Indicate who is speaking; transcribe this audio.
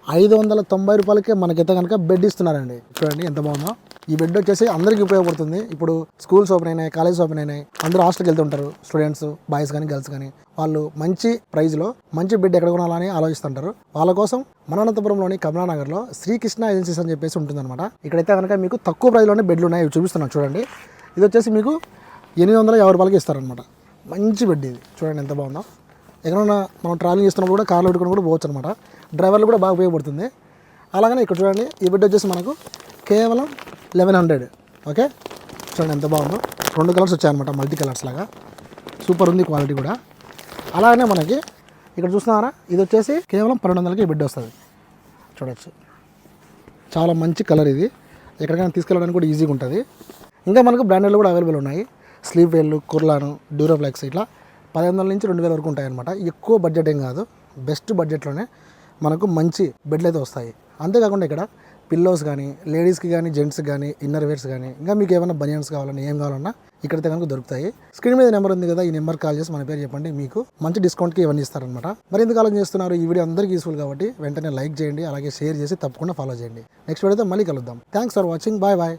Speaker 1: రూ. 590కే మనకైతే కనుక బెడ్ ఇస్తున్నారండి. చూడండి ఎంత బాగుందో. ఈ బెడ్ వచ్చేసి అందరికీ ఉపయోగపడుతుంది. ఇప్పుడు స్కూల్స్ ఓపెన్ అయినాయి, కాలేజెస్ ఓపెన్ అయినాయి, అందరూ హాస్టల్కి వెళ్తుంటారు. స్టూడెంట్స్, బాయ్స్ కానీ గర్ల్స్ కానీ వాళ్ళు మంచి ప్రైస్లో మంచి బెడ్ ఎక్కడ కొనాలని ఆలోచిస్తుంటారు. వాళ్ళ కోసం మన అనంతపురంలోని కమలానగర్లో శ్రీకృష్ణ ఏజెన్సీస్ అని చెప్పేసి ఉంటుందన్నమాట. ఇక్కడైతే కనుక మీకు తక్కువ ప్రైస్లోనే బెడ్లు ఉన్నాయి. ఇవి చూపిస్తున్నాను చూడండి. ఇది వచ్చేసి మీకు రూ. 850 ఇస్తారనమాట. మంచి బెడ్ ఇది. చూడండి ఎంత బాగుందో. ఎక్కడైనా మనం ట్రావెలింగ్ చేస్తున్నప్పుడు కూడా కార్లో పెట్టుకుని కూడా పోవచ్చు అనమాట. డ్రైవర్లు కూడా బాగా ఉపయోగపడుతుంది. అలాగనే ఇక్కడ చూడండి, ఈ బెడ్ వచ్చేసి మనకు కేవలం 1100. ఓకే, చూడండి ఎంత బాగుందో. 2 కలర్స్ వచ్చాయన్నమాట, మల్టీ కలర్స్ లాగా. సూపర్ ఉంది క్వాలిటీ కూడా. అలాగనే మనకి ఇక్కడ చూస్తున్నారా, ఇది వచ్చేసి కేవలం 1200కి ఈ బెడ్ వస్తుంది. చూడవచ్చు, చాలా మంచి కలర్ ఇది. ఎక్కడికైనా తీసుకెళ్ళడానికి కూడా ఈజీగా ఉంటుంది. ఇంకా మనకు బ్రాండెడ్లు కూడా అవైలబుల్ ఉన్నాయి. స్లీప్ వెల్, కుర్లాను, డ్యూరోఫ్లెక్స్ ఇట్లా 1500 నుంచి 2000 వరకు ఉంటాయన్నమాట. ఎక్కువ బడ్జెట్ ఏం కాదు, బెస్ట్ బడ్జెట్లోనే మనకు మంచి బెడ్లు అయితే వస్తాయి. అంతేకాకుండా ఇక్కడ పిల్లోస్ కానీ, లేడీస్కి కానీ, జెంట్స్కి కానీ, ఇన్నర్ వేర్స్ కానీ, ఇంకా మీకు ఏమైనా బనియన్స్ కావాలన్నా ఏం కావాలన్నా ఇక్కడైతే కనుక దొరుకుతాయి. స్క్రీన్ మీద నెంబర్ ఉంది కదా, ఈ నెంబర్ కాల్ చేసి మన పేరు చెప్పండి, మీకు మంచి డిస్కౌంట్కి ఇవన్నీ ఇస్తారనమాట. మరి ఎందుకు ఆలోచన చేస్తున్నారు? ఈ వీడియో అందరికీ యూస్ఫుల్ కాబట్టి వెంటనే లైక్ చేయండి, అలాగే షేర్ చేసి తప్పకుండా ఫాలో చేయండి. నెక్స్ట్ వీడియోతో మళ్ళీ కలుద్దాం. Thanks for watching. Bye bye.